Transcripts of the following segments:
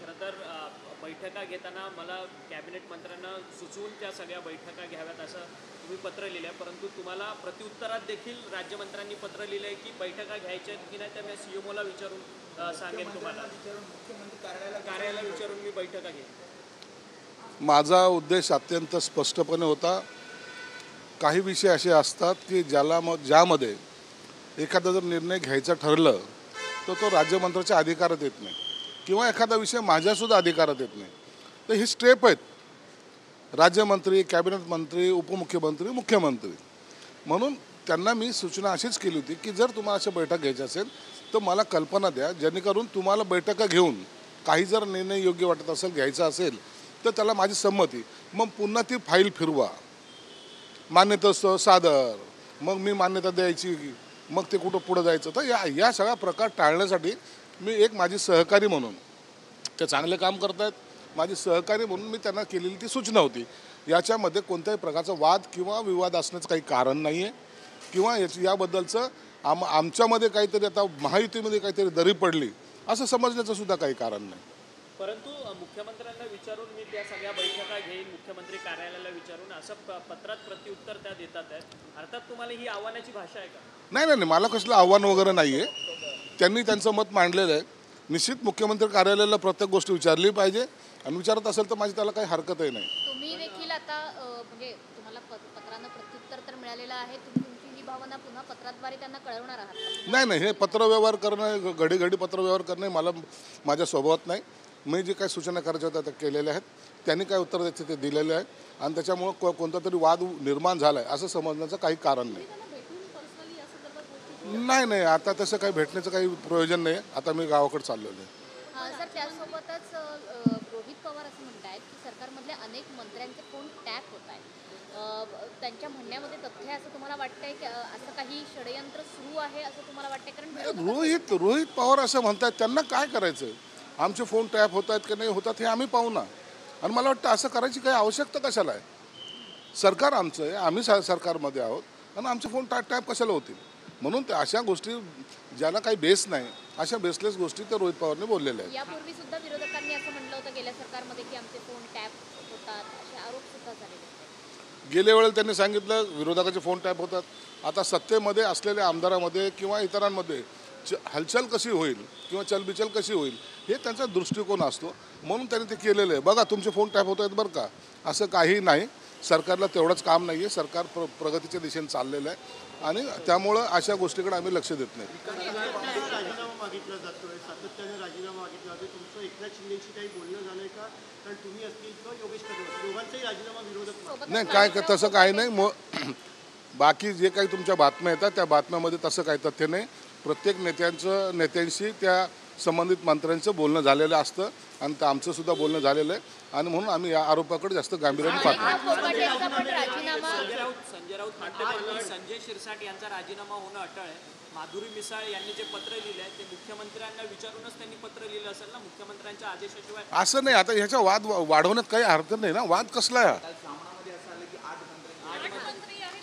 खरं तर बैठका घेताना मला कॅबिनेट मंत्र्यांना सुचवून त्या सगळ्या बैठका घ्याव्यात असं तुम्ही पत्र लिहिलं आहे, परंतु तुम्हाला प्रत्युत्तरात देखील राज्यमंत्र्यांनी पत्र लिहिलं आहे की बैठका घ्यायच्या की नाही त्या मी सीएमओला विचारून सांगेन, तुम्हाला मुख्यमंत्री कार्यालयाला विचारून मी बैठका घेईन। माझा उद्देश अत्यंत स्पष्टपणे होता। काही विषय असे असतात की ज्यामध्ये एखादा जर निर्णय घ्यायचा ठरलं तर तो राज्यमंत्र्याच्या अधिकारात येत नाही किंवा एखादा विषय माझ्यासुद्धा अधिकारात येत नाही। तर ही स्टेप आहेत राज्यमंत्री, कॅबिनेट मंत्री, उपमुख्यमंत्री, मुख्यमंत्री। म्हणून त्यांना मी सूचना अशीच केली होती की जर तुम्हाला अशा बैठक घ्यायची असेल तर मला कल्पना द्या, जेणेकरून तुम्हाला बैठका घेऊन काही जर निर्णय योग्य वाटत असेल, घ्यायचा असेल तर त्याला माझी संमती, मग पुन्हा ती फाईल फिरवा, मान्यता सादर, मग मी मान्यता द्यायची, मग ते कुठं पुढं जायचं। तर या सगळा प्रकार टाळण्यासाठी मी एक माझी सहकारी म्हणून, ते चांगले काम करत आहेत, माझी सहकारी म्हणून मी त्यांना केलेली ती सूचना होती। याच्यामध्ये कोणत्याही प्रकारचा वाद किंवा विवाद असण्याचं काही कारण नाही आहे किंवा याबद्दलचं आमच्यामध्ये काहीतरी आता महायुतीमध्ये काहीतरी दरी पडली असं समजण्याचं सुद्धा काही कारण नाही। परंतु मुख्यमंत्र्यांना विचारून मी त्या सगळ्या बैठका घेईन, मुख्यमंत्री कार्यालयाला विचारून असं पत्रात प्रत्युत्तर त्या देतात आहेत। अर्थात तुम्हाला ही आव्हानाची भाषा आहे का? नाही, मला कसलं आव्हान वगैरे नाही आहे। त्यांनी त्यांचं मत मांडलेलं आहे। निश्चित मुख्यमंत्री कार्यालयाला प्रत्येक गोष्ट विचारली पाहिजे आणि विचारत असेल तर माझी त्याला काही हरकतही नाही। तुम्ही देखील आता म्हणजे तुम्हाला पत्रानं प्रत्युत्तर तर मिळालेलं आहे, तुम्ही तुमची ही भावना पुन्हा पत्राद्वारे त्यांना कळवणार आहात? नाही, हे पत्रव्यवहार करणं, घडी पत्रव्यवहार करणे माझ्या स्वभावात नाही। मी जे काही सूचना करायच्या होत्या त्या केलेल्या आहेत, त्यांनी काय उत्तर द्यायचं ते दिलेलं आहे आणि त्याच्यामुळं कोणता तरी वाद निर्माण झाला आहे असं समजण्याचं काही कारण नाही। नाही, आता तसं काही भेटण्याचं काही प्रयोजन नाही। आता मी गावाकडे चाललेलो आहे। सर, त्यासोबतच रोहित पवार असं म्हणतायत की सरकारमधल्या अनेक मंत्र्यांचे फोन टॅप होत आहेत, त्यांच्या म्हणण्यामध्ये तथ्य आहे असं तुम्हाला वाटतंय की असं काही षडयंत्र सुरू आहे असं तुम्हाला वाटतंय? कारण रोहित पवार असं म्हणतात, त्यांना काय करायचं? आमचे फोन टॅप होत आहेत की नाही होतात हे आम्ही पाहू ना। आणि मला वाटतं असं करायची काही आवश्यकता कशाला आहे? सरकार आमचं आहे, आम्ही सरकारमध्ये आहोत आणि आमचे फोन टॅप कशाला होतील? म्हणून अशा गोष्टी ज्याला काही बेस नाही, अशा बेसलेस गोष्टी तर रोहित पवारने बोललेल्या आहेत। यापूर्वी सुद्धा विरोधकांनी असं म्हणलं होतं गेल्या सरकारमध्ये की आमचे फोन टॅप होतात, असे आरोप सुद्धा झालेले आहेत। गेल्या वेळेला त्यांनी सांगितलं विरोधकाचे फोन टॅप होतात। आता सत्तेमध्ये असलेल्या आमदारामध्ये किंवा इतरांमध्ये हलचल कशी होईल किंवा चलबिचल कशी होईल हे त्यांचा दृष्टिकोन असतो, म्हणून त्यांनी ते केलेलं आहे। बघा तुमचे फोन टॅप होत आहेत बरं का, असं काही नाही। सरकारला तेवढंच काम नाही आहे, सरकार प्रगतीच्या दिशेने चाललेलं आहे आणि त्यामुळं अशा गोष्टीकडे आम्ही लक्ष देत नाही। राजीनामा मागितला जातोय, सातत्याने राजीनामा मागितला जातोय, तुमचं एकनाथ शिंदेशी काही बोलणं झालंय का? कारण तुम्ही असतील किंवा योगेश कदम दोघांचाही राजीनामा विरोधक नाही, काय तसं काही नाही। बाकी जे काही तुमच्या बातम्या येतात त्या बातम्यामध्ये तसं काही तथ्य नाही। प्रत्येक नेत्यांशी त्या संबंधित मंत्र्यांचं बोलणं झालेलं असतं आणि ते आमचं सुद्धा बोलणं झालेलं आहे आणि म्हणून आम्ही या आरोपाकडे जास्त गांभीर्याने पाहतो। संजय राऊत, संजय शिरसाट यांचा राजीनामा होणं अटळ आहे। माधुरी मिसाळ यांनी जे पत्र लिहिलं आहे ते मुख्यमंत्र्यांना विचारूनच त्यांनी पत्र लिहिलं असेल ना, मुख्यमंत्र्यांच्या आदेशाशिवाय? असं नाही, आता ह्याचा वाद वाढवण्यात काही अर्थ नाही ना। वाद कसला आहे?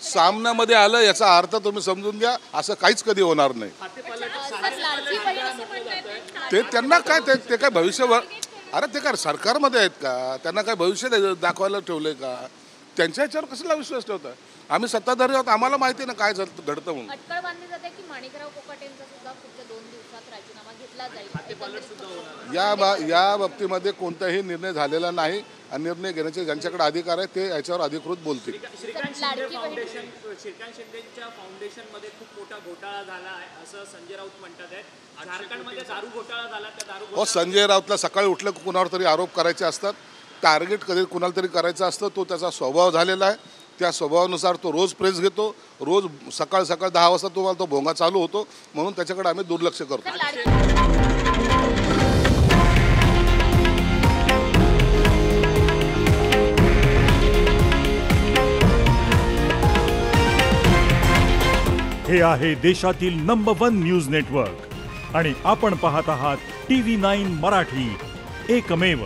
सामन्यामध्ये आलं याचा अर्थ तुम्ही समजून घ्या, असं काहीच कधी होणार नाही। ते त्यांना काय ते काय भविष्यभर, अरे ते काय सरकारमध्ये आहेत का? त्यांना काय भविष्य दाखवायला ठेवलंय का? त्यांच्या ह्याच्यावर कसला विश्वास ठेवता? आम्ही सत्ताधारी आहोत, आम्हाला माहिती ना काय घडतं म्हणून। अटकळ बांधली जाते की माणिकराव कोकाटेंचा सुद्धा पुढच्या 2 दिवसात राजीनामा घेतला जाईल। या बाबतीमध्ये कोणताही निर्णय झालेला नाही आणि निर्णय घेण्याचे ज्यांच्याकडे अधिकार आहे ते याच्यावर अधिकृत बोलतील। श्रीकांत शिंदेच्या फाउंडेशनमध्ये खूप मोठा घोटाळा झाला आहे असं संजय राऊत म्हणतात आहेत। झारखंडमध्ये दारू घोटाळा झाला, त्या दारू संजय राऊतला सकाळी उठलं कुणावर तरी आरोप करायचे असतात, टार्गेट कधी कुणाला तरी करायचा असतं, तो त्याचा स्वभाव झालेला आहे। त्या स्वभावानुसार तो रोज प्रेस घेतो, रोज सकाळ 10 वाजता तुम्हाला तो भोंगा चालू होतो, म्हणून त्याच्याकडे आम्ही दुर्लक्ष करतो। हे आहे देशातील नंबर 1 न्यूज नेटवर्क आणि आपण पाहत आहात TV9 मराठी, एकमेव।